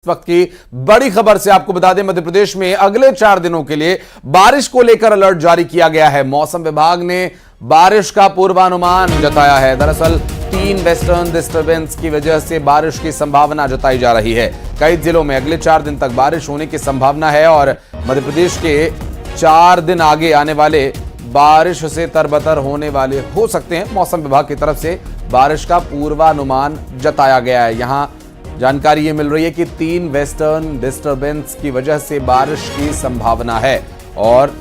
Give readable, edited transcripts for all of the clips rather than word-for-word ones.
इस वक्त की बड़ी खबर से आपको बता दें, मध्य प्रदेश में अगले 4 दिनों के लिए बारिश को लेकर अलर्ट जारी किया गया है। मौसम विभाग ने बारिश का पूर्वानुमान जताया है। दरअसल 3 वेस्टर्न डिस्टर्बेंस की वजह से बारिश की संभावना जताई जा रही है। कई जिलों में अगले 4 दिन तक बारिश होने की संभावना है और मध्य प्रदेश के 4 दिन आगे आने वाले बारिश से तरबतर होने वाले हो सकते हैं। मौसम विभाग की तरफ से बारिश का पूर्वानुमान जताया गया है। यहां जानकारी ये मिल रही है कि 3 वेस्टर्न डिस्टर्बेंस की वजह से बारिश की संभावना है और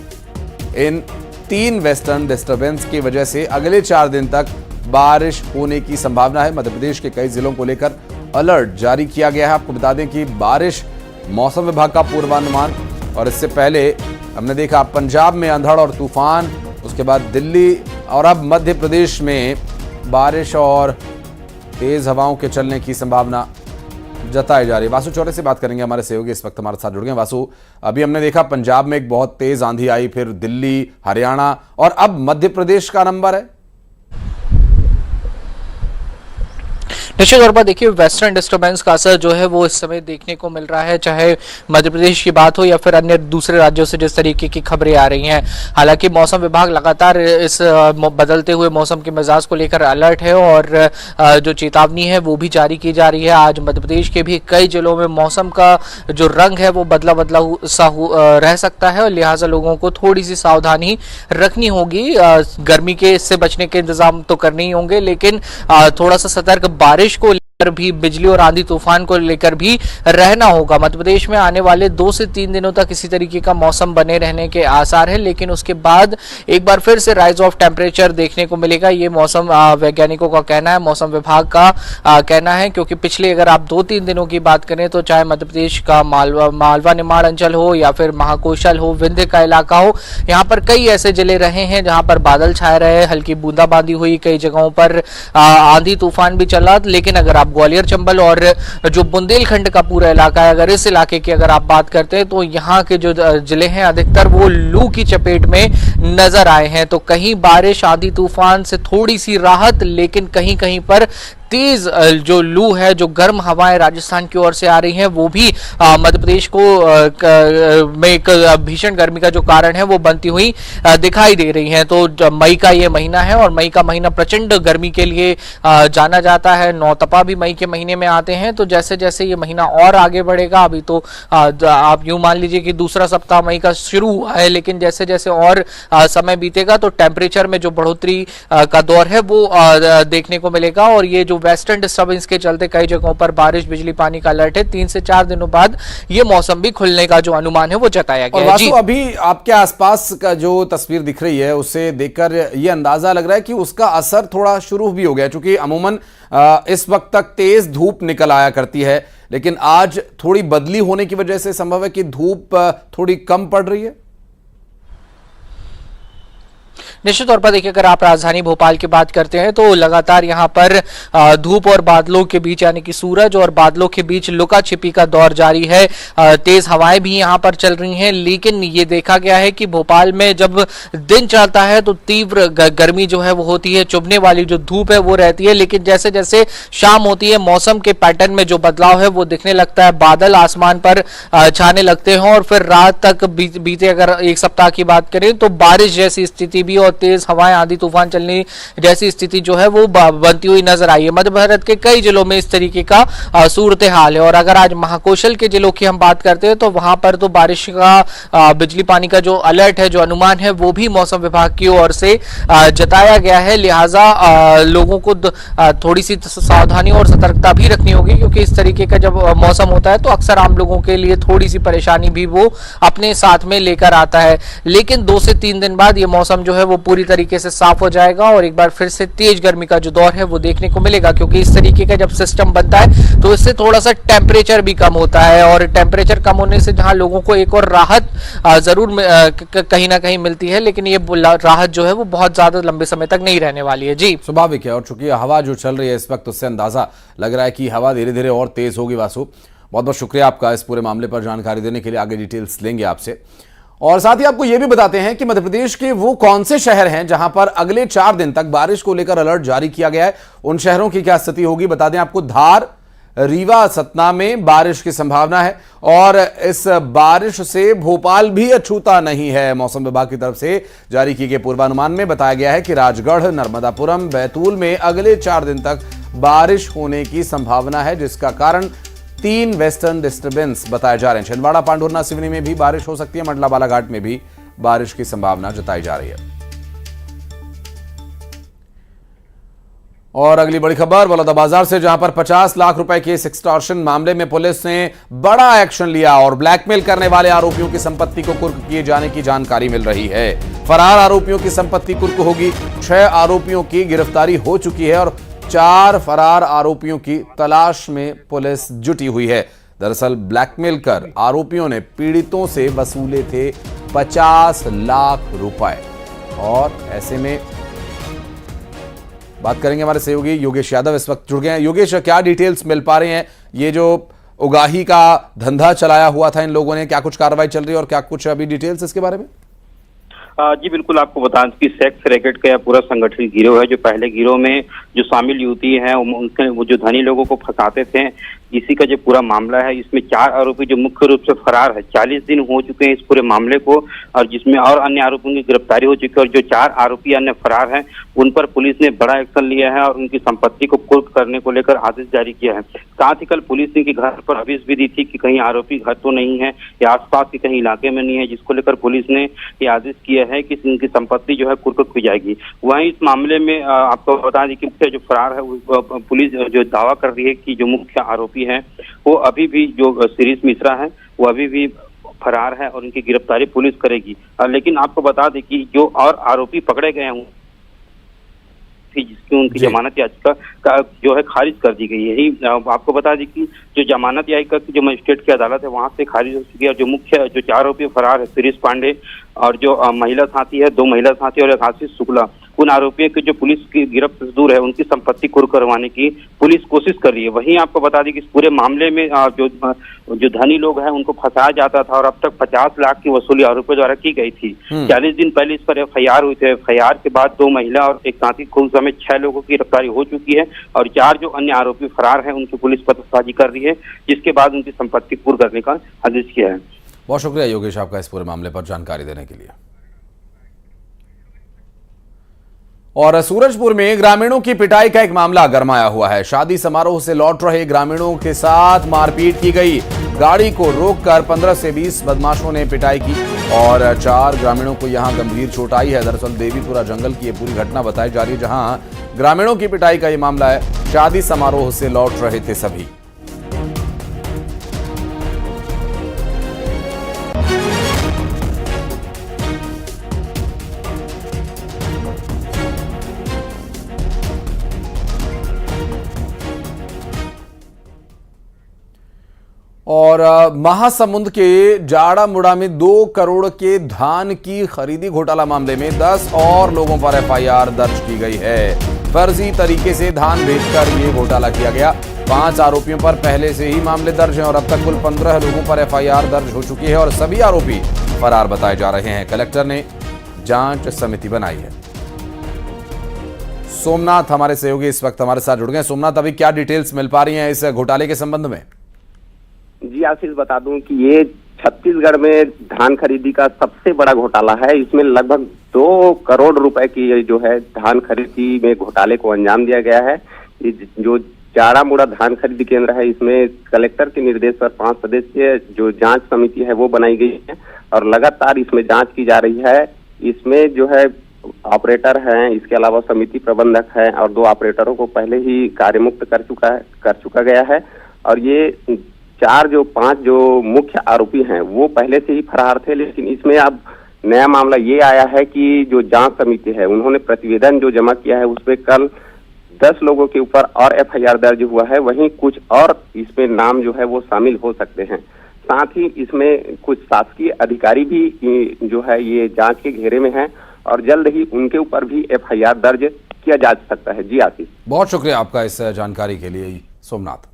इन 3 वेस्टर्न डिस्टर्बेंस की वजह से अगले 4 दिन तक बारिश होने की संभावना है। मध्य प्रदेश के कई जिलों को लेकर अलर्ट जारी किया गया है। आपको बता दें कि बारिश मौसम विभाग का पूर्वानुमान, और इससे पहले हमने देखा पंजाब में अंधड़ और तूफान, उसके बाद दिल्ली और अब मध्य प्रदेश में बारिश और तेज हवाओं के चलने की संभावना जताई जा रही है। वासु चौरे से बात करेंगे, हमारे सहयोगी इस वक्त हमारे साथ जुड़ गए। वासु, अभी हमने देखा पंजाब में एक बहुत तेज आंधी आई, फिर दिल्ली, हरियाणा और अब मध्य प्रदेश का नंबर है। निश्चित तौर पर देखिए, वेस्टर्न डिस्टर्बेंस का असर जो है वो इस समय देखने को मिल रहा है, चाहे मध्य प्रदेश की बात हो या फिर अन्य दूसरे राज्यों से जिस तरीके की खबरें आ रही हैं। हालांकि मौसम विभाग लगातार इस बदलते हुए मौसम के मिजाज को लेकर अलर्ट है और जो चेतावनी है वो भी जारी की जा रही है। आज मध्य प्रदेश के भी कई जिलों में मौसम का जो रंग है वो बदला बदला सा रह सकता है और लिहाजा लोगों को थोड़ी सी सावधानी रखनी होगी। गर्मी के इससे बचने के इंतजाम तो करने ही होंगे, लेकिन थोड़ा सा सतर्क बारिश को लेकर भी, बिजली और आंधी तूफान को लेकर भी रहना होगा। मध्य प्रदेश में आने वाले 2 से 3 दिनों तक इसी तरीके का मौसम बने रहने के आसार है, लेकिन उसके बाद एक बार फिर से राइज ऑफ टेम्परेचर देखने को मिलेगा। ये मौसम वैज्ञानिकों का कहना है, मौसम विभाग का कहना है, क्योंकि पिछले अगर आप 2-3 दिनों की बात करें तो चाहे मध्य प्रदेश का मालवा निमाड़ अंचल हो या फिर महाकोशल हो, विंध्य का इलाका हो, यहाँ पर कई ऐसे जिले रहे हैं जहां पर बादल छाए रहे, हल्की बूंदाबांदी हुई, कई जगहों पर आंधी तूफान भी चला। लेकिन अगर आप ग्वालियर, चंबल और जो बुंदेलखंड का पूरा इलाका है, अगर इस इलाके की अगर आप बात करते हैं तो यहाँ के जो जिले हैं अधिकतर वो लू की चपेट में नजर आए हैं। तो कहीं बारिश, आंधी तूफान से थोड़ी सी राहत, लेकिन कहीं कहीं पर तेज जो लू है, जो गर्म हवाएं राजस्थान की ओर से आ रही हैं, वो भी मध्य प्रदेश को में एक भीषण गर्मी का जो कारण है वो बनती हुई दिखाई दे रही हैं। तो मई का ये महीना है और मई का महीना प्रचंड गर्मी के लिए जाना जाता है। नौतपा भी मई के महीने में आते हैं। तो जैसे जैसे ये महीना और आगे बढ़ेगा, अभी तो आप यूं मान लीजिए कि दूसरा सप्ताह मई का शुरू हुआ है, लेकिन जैसे जैसे और समय बीतेगा तो टेम्परेचर में जो बढ़ोतरी का दौर है वो देखने को मिलेगा। और ये जो वेस्टर्न डिस्टर्बेंस के चलते कई जगहों पर बारिश, बिजली, पानी का अलर्ट है। 3 से 4 दिनों बाद ये मौसम भी खुलने का जो अनुमान है वो जताया गया है। जी, अभी आपके आसपास का जो तस्वीर दिख रही है उससे देखकर ये अंदाजा लग रहा है कि उसका असर थोड़ा शुरू भी हो गया, क्योंकि अमूमन इस वक्त तक तेज धूप निकल आया करती है, लेकिन आज थोड़ी बदली होने की वजह से संभव है कि धूप थोड़ी कम पड़ रही है। निश्चित तौर पर देखिए, अगर आप राजधानी भोपाल की बात करते हैं तो लगातार यहाँ पर धूप और बादलों के बीच, यानी कि सूरज और बादलों के बीच लुका छिपी का दौर जारी है। तेज हवाएं भी यहाँ पर चल रही हैं, लेकिन ये देखा गया है कि भोपाल में जब दिन चढ़ता है तो तीव्र गर्मी जो है वो होती है, चुभने वाली जो धूप है वो रहती है। लेकिन जैसे जैसे शाम होती है, मौसम के पैटर्न में जो बदलाव है वो दिखने लगता है, बादल आसमान पर छाने लगते हैं और फिर रात तक बीते अगर 1 सप्ताह की बात करें तो बारिश जैसी स्थिति भी और तेज हवाएं, आंधी तूफान चलने जैसी स्थिति जो है वो बनती हुई नजर आई है। मध्य भारत के कई जिलों में इस तरीके का सूरत हाल है। और अगर आज महाकोशल के जिलों की हम बात करते हैं तो वहां पर तो बारिश का, बिजली, पानी का जो अलर्ट है, जो अनुमान है, वो भी मौसम विभाग की ओर से जताया गया है। लिहाजा लोगों को थोड़ी सी सावधानी और सतर्कता भी रखनी होगी, क्योंकि इस तरीके का जब मौसम होता है तो अक्सर आम लोगों के लिए थोड़ी सी परेशानी भी वो अपने साथ में लेकर आता है। लेकिन 2 से 3 दिन बाद ये मौसम जो है वो पूरी तरीके से साफ हो जाएगा और एक बार फिर से तेज गर्मी का जो दौर है वो देखने को मिलेगा, क्योंकि इस तरीके का जब सिस्टम बनता है तो इससे थोड़ा सा टेम्परेचर भी कम होता है और टेम्परेचर कम होने से जहां लोगों को एक और राहत जरूर कहीं ना कहीं मिलती है, लेकिन ये राहत जो है वो बहुत ज्यादा लंबे समय तक नहीं रहने वाली है। जी, स्वाभाविक है। और चूंकि हवा जो चल रही है इस वक्त, उससे अंदाजा लग रहा है कि हवा धीरे धीरे और तेज होगी। वासु, बहुत बहुत शुक्रिया आपका इस पूरे मामले पर जानकारी देने के लिए। आगे डिटेल्स लेंगे आपसे। और साथ ही आपको यह भी बताते हैं कि मध्य प्रदेश के वो कौन से शहर हैं जहां पर अगले 4 दिन तक बारिश को लेकर अलर्ट जारी किया गया है। उन शहरों की क्या स्थिति होगी बता दें आपको। धार, रीवा सतना में बारिश की संभावना है और इस बारिश से भोपाल भी अछूता नहीं है। मौसम विभाग की तरफ से जारी किए गए पूर्वानुमान में बताया गया है कि राजगढ़, नर्मदापुरम, बैतूल में अगले 4 दिन तक बारिश होने की संभावना है, जिसका कारण 3 वेस्टर्न डिस्टर्बेंस बताए जा रहे हैं। छिंदवाड़ा, पांढुर्णा, सिवनी में भी बारिश हो सकती है। मंडला, बालाघाट में भी बारिश की संभावना जताई जा रही है। और अगली बड़ी खबर बलौदाबाजार से, जहां पर 50 लाख रुपए के एक्सटॉर्शन मामले में पुलिस ने बड़ा एक्शन लिया और ब्लैकमेल करने वाले आरोपियों की संपत्ति को कुर्क किए जाने की जानकारी मिल रही है। फरार आरोपियों की संपत्ति कुर्क होगी। 6 आरोपियों की गिरफ्तारी हो चुकी है और 4 फरार आरोपियों की तलाश में पुलिस जुटी हुई है। दरअसल ब्लैकमेल कर आरोपियों ने पीड़ितों से वसूले थे 50 लाख रुपए। और ऐसे में बात करेंगे, हमारे सहयोगी योगेश यादव इस वक्त जुड़ गए हैं। योगेश, क्या डिटेल्स मिल पा रहे हैं? ये जो उगाही का धंधा चलाया हुआ था इन लोगों ने, क्या कुछ कार्रवाई चल रही है और क्या कुछ अभी डिटेल्स इसके बारे में? जी बिल्कुल, आपको बता दें कि सेक्स रैकेट का पूरा संगठित गिरोह है। जो पहले गिरोह में जो शामिल युवती है उनके वो जो धनी लोगों को फंसाते थे, इसी का जो पूरा मामला है। इसमें 4 आरोपी जो मुख्य रूप से फरार है, 40 दिन हो चुके हैं इस पूरे मामले को, और जिसमें और अन्य आरोपियों की गिरफ्तारी हो चुकी है। और जो 4 आरोपी अन्य फरार हैं उन पर पुलिस ने बड़ा एक्शन लिया है और उनकी संपत्ति को कुर्क करने को लेकर आदेश जारी किया है। साथ ही कल पुलिस ने घर पर हविस भी दी थी कि कहीं आरोपी घर तो नहीं है या आसपास के कहीं इलाके में नहीं है, जिसको लेकर पुलिस ने ये आदेश किया है कि इनकी संपत्ति जो है कुर्क की जाएगी। वहीं इस मामले में आपको बता दें कि मुख्य जो फरार है पुलिस जो दावा कर रही है कि जो मुख्य आरोपी है वो अभी भी, जो शिरीष मिश्रा है, वो अभी भी फरार है और उनकी गिरफ्तारी पुलिस करेगी। लेकिन आपको बता दें कि जो और आरोपी पकड़े गए हैं जिसकी उनकी जमानत याचिका का जो है खारिज कर दी गई है। यही आपको बता दें कि जो जमानत याचिका की जो मजिस्ट्रेट की अदालत है वहां से खारिज हो चुकी है। और जो मुख्य जो 4 आरोपी फरार है, शिरीष पांडे और जो महिला साथी है, 2 महिला साथी और एक आशीष शुक्ला, उन आरोपियों की जो पुलिस की गिरफ्त से दूर है उनकी संपत्ति कुर्क करवाने की पुलिस कोशिश कर रही है। वहीं आपको बता दें कि इस पूरे मामले में जो धनी लोग हैं उनको फंसाया जाता था और अब तक 50 लाख की वसूली आरोपियों द्वारा की गई थी। 40 दिन पहले इस पर FIR हुई थी। FIR के बाद 2 महिला और एक साथी को समेत 6 लोगों की गिरफ्तारी हो चुकी है और 4 जो अन्य आरोपी फरार हैं उनकी पुलिस पतासाजी कर रही है, जिसके बाद उनकी संपत्ति कुर्क करने का आदेश किया है। बहुत शुक्रिया योगेश आपका इस पूरे मामले पर जानकारी देने के लिए। और सूरजपुर में ग्रामीणों की पिटाई का एक मामला गरमाया हुआ है। शादी समारोह से लौट रहे ग्रामीणों के साथ मारपीट की गई। गाड़ी को रोककर 15 से 20 बदमाशों ने पिटाई की और 4 ग्रामीणों को यहां गंभीर चोट आई है। दरअसल देवीपुरा जंगल की यह पूरी घटना बताई जा रही है, जहां ग्रामीणों की पिटाई का यह मामला है। शादी समारोह से लौट रहे थे सभी। और महासमुंद के जाड़ामुड़ा में 2 करोड़ के धान की खरीदी घोटाला मामले में 10 और लोगों पर FIR दर्ज की गई है। फर्जी तरीके से धान बेचकर ये घोटाला किया गया। 5 आरोपियों पर पहले से ही मामले दर्ज हैं और अब तक कुल 15 लोगों पर FIR दर्ज हो चुकी है और सभी आरोपी फरार बताए जा रहे हैं। कलेक्टर ने जांच समिति बनाई है। सोमनाथ हमारे सहयोगी इस वक्त हमारे साथ जुड़ गए। सोमनाथ, अभी क्या डिटेल्स मिल पा रही हैं इस घोटाले के संबंध में? जी आशीष, बता दूं कि ये छत्तीसगढ़ में धान खरीदी का सबसे बड़ा घोटाला है। इसमें लगभग 2 करोड़ रुपए की जो है धान खरीदी में घोटाले को अंजाम दिया गया है। जो जाड़ामुड़ा धान खरीदी केंद्र है, इसमें कलेक्टर के निर्देश पर 5 सदस्यीय जो जांच समिति है वो बनाई गई है और लगातार इसमें जांच की जा रही है। इसमें जो है ऑपरेटर हैं, इसके अलावा समिति प्रबंधक हैं और 2 ऑपरेटरों को पहले ही कार्यमुक्त कर चुका गया है। और ये 5 जो मुख्य आरोपी हैं वो पहले से ही फरार थे, लेकिन इसमें अब नया मामला ये आया है कि जो जांच समिति है उन्होंने प्रतिवेदन जो जमा किया है उसमें कल 10 लोगों के ऊपर और FIR दर्ज हुआ है। वहीं कुछ और इसमें नाम जो है वो शामिल हो सकते हैं। साथ ही इसमें कुछ शासकीय अधिकारी भी जो है ये जांच के घेरे में हैं और जल्द ही उनके ऊपर भी FIR दर्ज किया जा सकता है। जी आशीष, बहुत शुक्रिया आपका इस जानकारी के लिए सोमनाथ।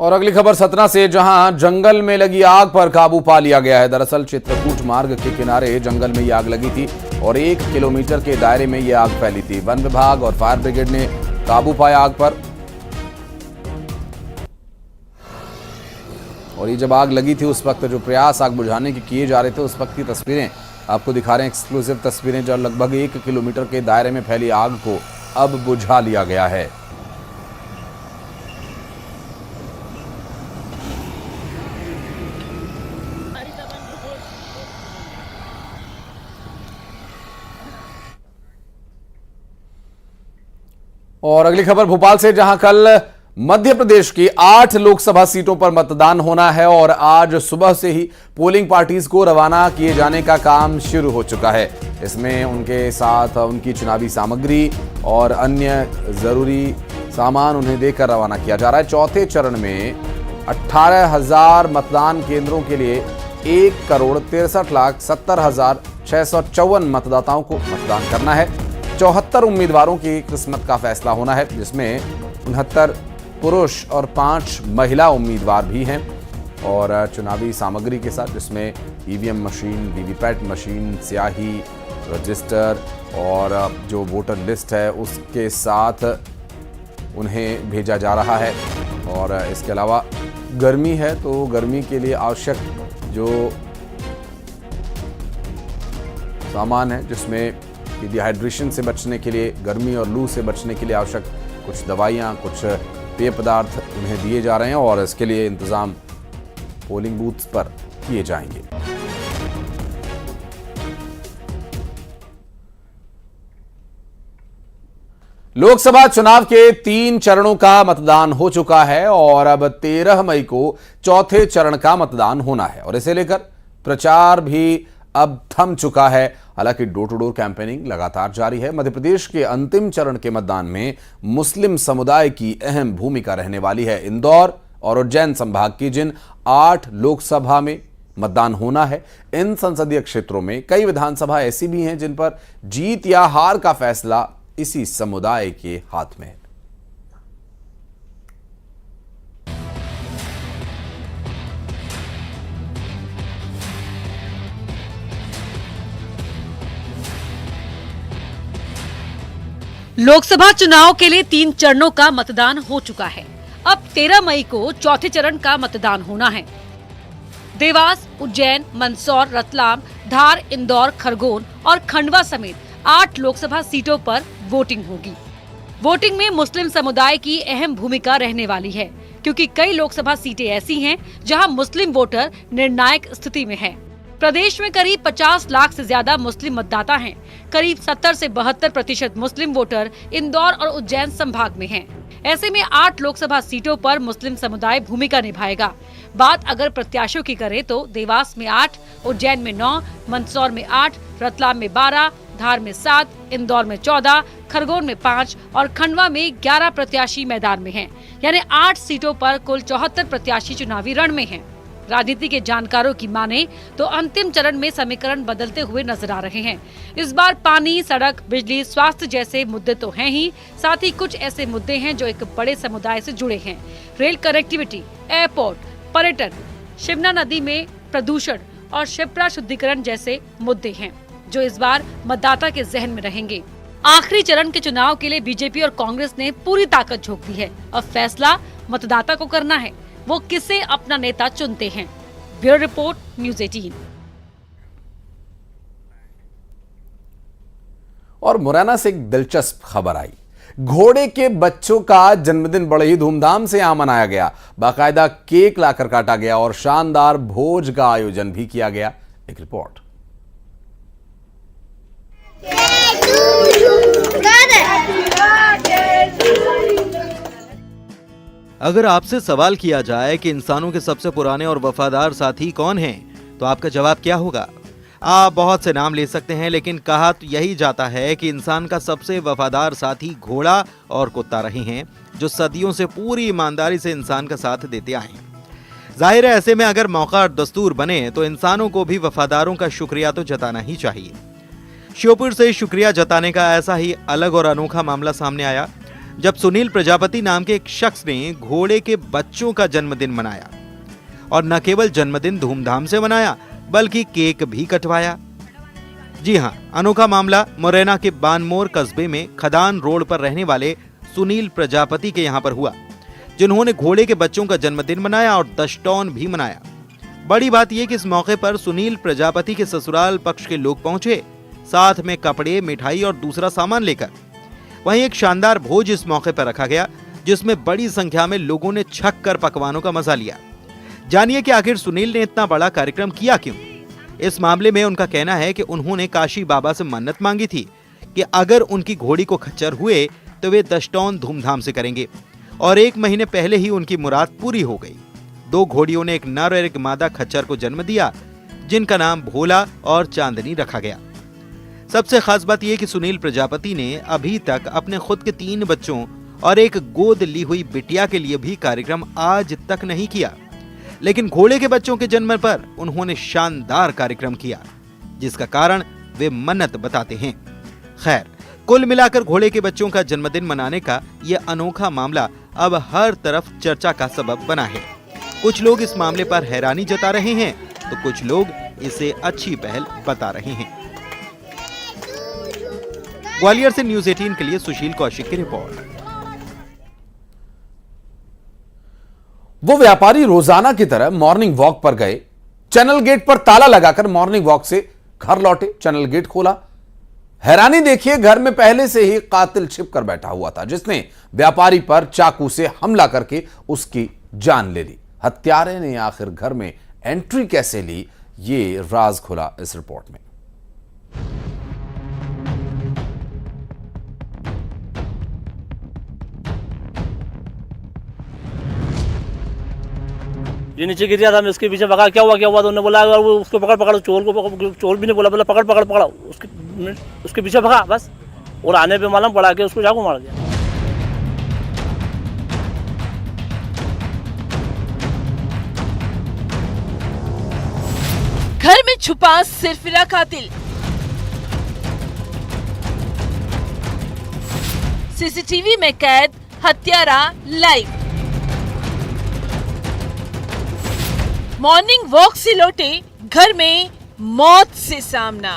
और अगली खबर सतना से, जहां जंगल में लगी आग पर काबू पा लिया गया है। दरअसल चित्रकूट मार्ग के किनारे जंगल में ये आग लगी थी। और 1 किलोमीटर के दायरे में यह आग फैली थी। वन विभाग और फायर ब्रिगेड ने काबू पाया आग पर। और ये जब आग लगी थी उस वक्त जो प्रयास आग बुझाने के किए जा रहे थे उस वक्त की तस्वीरें आपको दिखा रहे हैं, एक्सक्लूसिव तस्वीरें, जो लगभग 1 किलोमीटर के दायरे में फैली आग को अब बुझा लिया गया है। और अगली खबर भोपाल से, जहां कल मध्य प्रदेश की 8 लोकसभा सीटों पर मतदान होना है और आज सुबह से ही पोलिंग पार्टीज को रवाना किए जाने का काम शुरू हो चुका है। इसमें उनके साथ उनकी चुनावी सामग्री और अन्य जरूरी सामान उन्हें देकर रवाना किया जा रहा है। चौथे चरण में 18,000 मतदान केंद्रों के लिए 1,63,70,654 मतदाताओं को मतदान करना है। 74 उम्मीदवारों की किस्मत का फैसला होना है, जिसमें 69 पुरुष और 5 महिला उम्मीदवार भी हैं। और चुनावी सामग्री के साथ जिसमें ईवीएम मशीन, वीवीपैट मशीन, स्याही, रजिस्टर और जो वोटर लिस्ट है उसके साथ उन्हें भेजा जा रहा है। और इसके अलावा गर्मी है तो गर्मी के लिए आवश्यक जो सामान है, जिसमें डिहाइड्रेशन से बचने के लिए, गर्मी और लू से बचने के लिए आवश्यक कुछ दवाइयाँ, कुछ पेय पदार्थ उन्हें दिए जा रहे हैं और इसके लिए इंतजाम पोलिंग बूथ्स पर किए जाएंगे। लोकसभा चुनाव के 3 चरणों का मतदान हो चुका है और अब 13 मई को चौथे चरण का मतदान होना है और इसे लेकर प्रचार भी अब थम चुका है। हालांकि डोर टू डोर कैंपेनिंग लगातार जारी है। मध्य प्रदेश के अंतिम चरण के मतदान में मुस्लिम समुदाय की अहम भूमिका रहने वाली है। इंदौर और उज्जैन संभाग की जिन 8 लोकसभा में मतदान होना है, इन संसदीय क्षेत्रों में कई विधानसभा ऐसी भी हैं जिन पर जीत या हार का फैसला इसी समुदाय के हाथ में है। लोकसभा चुनाव के लिए 3 चरणों का मतदान हो चुका है। अब 13 मई को चौथे चरण का मतदान होना है। देवास, उज्जैन, मंदसौर, रतलाम, धार, इंदौर, खरगोन और खंडवा समेत 8 लोकसभा सीटों पर वोटिंग होगी। वोटिंग में मुस्लिम समुदाय की अहम भूमिका रहने वाली है, क्योंकि कई लोकसभा सीटें ऐसी हैं जहां मुस्लिम वोटर निर्णायक स्थिति में है। प्रदेश में करीब 50 लाख से ज्यादा मुस्लिम मतदाता हैं। करीब 70 से 72% मुस्लिम वोटर इंदौर और उज्जैन संभाग में हैं। ऐसे में 8 लोकसभा सीटों पर मुस्लिम समुदाय भूमिका निभाएगा। बात अगर प्रत्याशियों की करें तो देवास में 8, उज्जैन में 9, मंदसौर में 8, रतलाम में 12, धार में 7, इंदौर में 14, खरगोन में 5 और खंडवा में 11 प्रत्याशी मैदान में हैं। यानी 8 सीटों पर कुल 74 प्रत्याशी चुनावी रण में हैं। राजनीति के जानकारों की माने तो अंतिम चरण में समीकरण बदलते हुए नजर आ रहे हैं। इस बार पानी, सड़क, बिजली, स्वास्थ्य जैसे मुद्दे तो हैं ही, साथ ही कुछ ऐसे मुद्दे हैं जो एक बड़े समुदाय से जुड़े हैं। रेल कनेक्टिविटी, एयरपोर्ट, पर्यटन, शिवना नदी में प्रदूषण और शिप्रा शुद्धिकरण जैसे मुद्दे हैं जो इस बार मतदाता के जहन में रहेंगे। आखिरी चरण के चुनाव के लिए बीजेपी और कांग्रेस ने पूरी ताकत झोंक दी है। अब फैसला मतदाता को करना है, वो किसे अपना नेता चुनते हैं। Bureau report, news 18। और मुरैना से एक दिलचस्प खबर आई। घोड़े के बच्चों का जन्मदिन बड़े ही धूमधाम से यहां मनाया गया। बाकायदा केक लाकर काटा गया और शानदार भोज का आयोजन भी किया गया। एक रिपोर्ट। अगर आपसे सवाल किया जाए कि इंसानों के सबसे पुराने और वफादार साथी कौन हैं, तो आपका जवाब क्या होगा? आप बहुत से नाम ले सकते हैं, लेकिन कहा तो यही जाता है कि इंसान का सबसे वफादार साथी घोड़ा और कुत्ता रहे हैं, जो सदियों से पूरी ईमानदारी से इंसान का साथ देते आए हैं। जाहिर है, ऐसे में अगर मौका और दस्तूर बने तो इंसानों को भी वफादारों का शुक्रिया तो जताना ही चाहिए। श्योपुर से शुक्रिया जताने का ऐसा ही अलग और अनोखा मामला सामने आया, जब सुनील प्रजापति नाम के एक शख्स ने घोड़े के बच्चों का जन्मदिन मनाया और न केवल जन्मदिन धूमधाम से मनाया, बल्कि केक भी कटवाया। जी हाँ, अनोखा मामला मुरैना के बानमोर कस्बे में खदान रोड पर रहने वाले सुनील प्रजापति के यहाँ पर हुआ, जिन्होंने घोड़े के बच्चों का जन्मदिन मनाया और दशटौन भी मनाया। बड़ी बात यह कि इस मौके पर सुनील प्रजापति के ससुराल पक्ष के लोग पहुंचे, साथ में कपड़े, मिठाई और दूसरा सामान लेकर। वहीं एक शानदार भोज इस मौके पर रखा गया, जिसमें बड़ी संख्या में लोगों ने छक कर पकवानों का मजा लिया। जानिए कि आखिर सुनील ने इतना बड़ा कार्यक्रम किया क्यों। इस मामले में उनका कहना है कि उन्होंने काशी बाबा से मन्नत मांगी थी कि अगर उनकी घोड़ी को खच्चर हुए तो वे दशटौन धूमधाम से करेंगे, और 1 महीने पहले ही उनकी मुराद पूरी हो गई। 2 घोड़ियों ने एक नर और एक मादा खच्चर को जन्म दिया, जिनका नाम भोला और चांदनी रखा गया। सबसे खास बात यह कि सुनील प्रजापति ने अभी तक अपने खुद के 3 बच्चों और एक गोद ली हुई बिटिया के लिए भी कार्यक्रम आज तक नहीं किया, लेकिन घोड़े के बच्चों के जन्म पर उन्होंने शानदार कार्यक्रम किया, जिसका कारण वे मन्नत बताते हैं। खैर, कुल मिलाकर घोड़े के बच्चों का जन्मदिन मनाने का यह अनोखा मामला अब हर तरफ चर्चा का सबब बना है। कुछ लोग इस मामले पर हैरानी जता रहे हैं, तो कुछ लोग इसे अच्छी पहल बता रहे हैं। ग्वालियर से न्यूज़ 18 के लिए सुशील कौशिक की रिपोर्ट। वो व्यापारी रोजाना की तरह मॉर्निंग वॉक पर गए, चैनल गेट पर ताला लगाकर मॉर्निंग वॉक से घर लौटे, चैनल गेट खोला। हैरानी देखिए, घर में पहले से ही कातिल छिपकर बैठा हुआ था, जिसने व्यापारी पर चाकू से हमला करके उसकी जान ले ली। हत्यारे ने आखिर घर में एंट्री कैसे ली, ये राज खुला इस रिपोर्ट में। ये नीचे गिर गया था, मैं उसके पीछे भगा, क्या हुआ तो उन्होंने बोला वो उसको पकड़ चोर भी नहीं बोला पकड़ा, उसके पीछे भगा बस, और आने पे मालूम पड़ा कि उसको चाकू मार दिया। घर में छुपा सिरफिरा कातिल, सीसीटीवी में कैद हत्यारा लाइव। मॉर्निंग वॉक से लौटे, घर में मौत से सामना।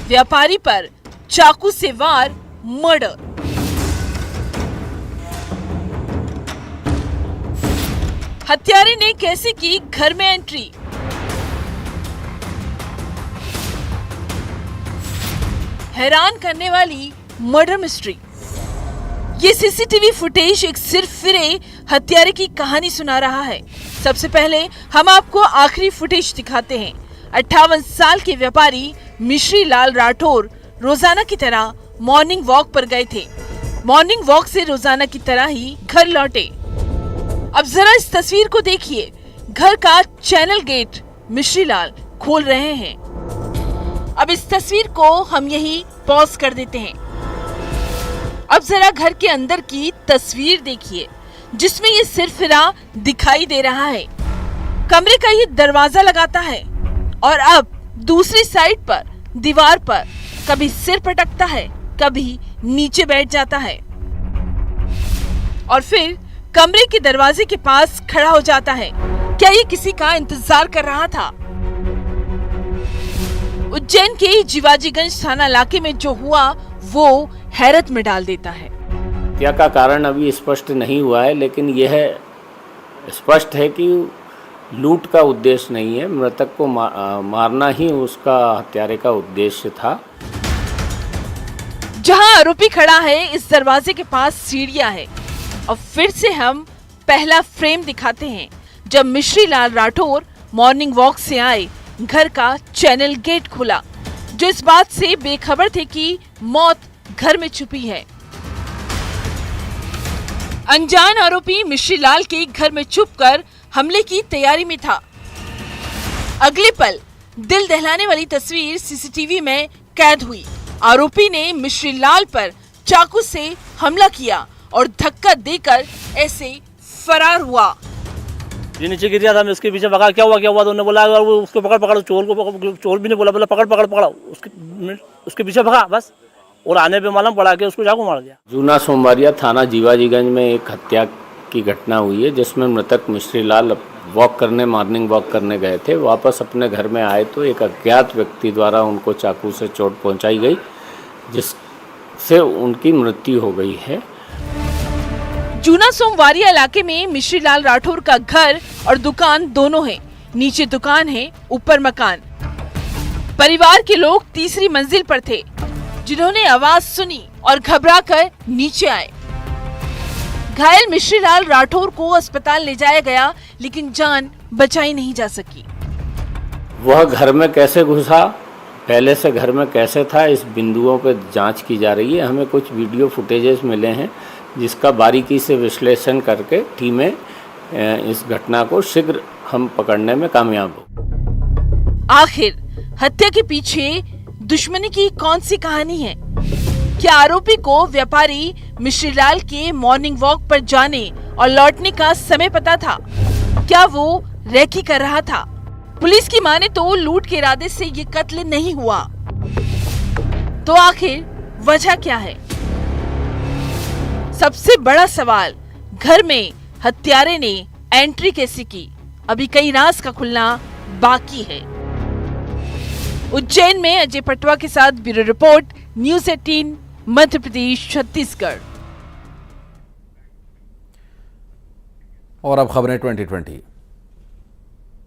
व्यापारी पर चाकू से वार, मर्डर। हत्यारे ने कैसे की घर में एंट्री, हैरान करने वाली मर्डर मिस्ट्री। ये सीसीटीवी फुटेज एक सिरफिरे हत्यारे की कहानी सुना रहा है। सबसे पहले हम आपको आखिरी फुटेज दिखाते हैं। 58 साल के व्यापारी मिश्री लाल राठौर रोजाना की तरह मॉर्निंग वॉक पर गए थे। मॉर्निंग वॉक से रोजाना की तरह ही घर लौटे। अब जरा इस तस्वीर को देखिए। घर का चैनल गेट मिश्री लाल खोल रहे हैं। अब इस तस्वीर को हम यही पॉज कर देते हैं। अब जरा घर के अंदर की तस्वीर देखिए, जिसमें ये सिरफिरा दिखाई दे रहा है। कमरे का ये दरवाजा लगाता है और अब दूसरी साइड पर दीवार पर कभी सिर पटकता है, कभी नीचे बैठ जाता है और फिर कमरे के दरवाजे के पास खड़ा हो जाता है। क्या ये किसी का इंतजार कर रहा था? उज्जैन के जीवाजीगंज थाना इलाके में जो हुआ वो हैरत में डाल देता है। हत्या का कारण अभी स्पष्ट नहीं हुआ है, लेकिन यह स्पष्ट है कि लूट का उद्देश्य नहीं है, मृतक को मारना ही उसका हत्यारे का उद्देश्य था। जहां आरोपी खड़ा है, इस दरवाजे के पास सीढ़ियां है और फिर से हम पहला फ्रेम दिखाते हैं जब मिश्री लाल राठौर मॉर्निंग वॉक से आए। घर का चैनल गेट खुला, जो इस बात से बेखबर थे कि मौत घर में छुपी है। अनजान आरोपी मिश्री लाल के घर में छुपकर हमले की तैयारी में था। अगले पल दिल दहलाने वाली तस्वीर सीसीटीवी में कैद हुई। आरोपी ने मिश्री लाल पर चाकू से हमला किया और धक्का देकर ऐसे फरार हुआ। ये नीचे गिर गया था, मैं उसके पीछे भगा, क्या हुआ तो उन्होंने बोला वो उसको पकड़ चोर भी नहीं बोला पकड़ा, उसके पीछे भगा बस, और आने पे मालूम पड़ा कि उसको चाकू मार दिया। जूना सोमवारिया थाना जीवाजीगंज में एक हत्या की घटना हुई है, जिसमें मृतक मिश्री लाल मॉर्निंग वॉक करने गए थे। वापस अपने घर में आए तो एक अज्ञात व्यक्ति द्वारा उनको चाकू से चोट पहुंचाई गई, जिससे उनकी मृत्यु हो गई है। जूना सोमवारिया इलाके में मिश्री लाल राठौर का घर और दुकान दोनों है। नीचे दुकान है, ऊपर मकान। परिवार के लोग तीसरी मंजिल पर थे, जिन्होंने आवाज सुनी और घबराकर नीचे आए। घायल मिश्री लाल राठौर को अस्पताल ले जाया गया, लेकिन जान बचाई नहीं जा सकी। वह घर में कैसे घुसा, पहले से घर में कैसे था, इस बिंदुओं पर जांच की जा रही है। हमें कुछ वीडियो फुटेजेस मिले हैं, जिसका बारीकी से विश्लेषण करके टीमें इस घटना को शीघ्र हम पकड़ने में कामयाब हो। आखिर हत्या के पीछे दुश्मनी की कौन सी कहानी है? क्या आरोपी को व्यापारी मिश्री लाल के मॉर्निंग वॉक पर जाने और लौटने का समय पता था? क्या वो रेकी कर रहा था? पुलिस की माने तो लूट के इरादे से ये कत्ल नहीं हुआ। तो आखिर वजह क्या है? सबसे बड़ा सवाल, घर में हत्यारे ने एंट्री कैसे की? अभी कई राज का खुलना बाकी है। उज्जैन में अजय पटवा के साथ bureau report, news 18 Madhya Pradesh Chhattisgarh. और अब खबरें 2020।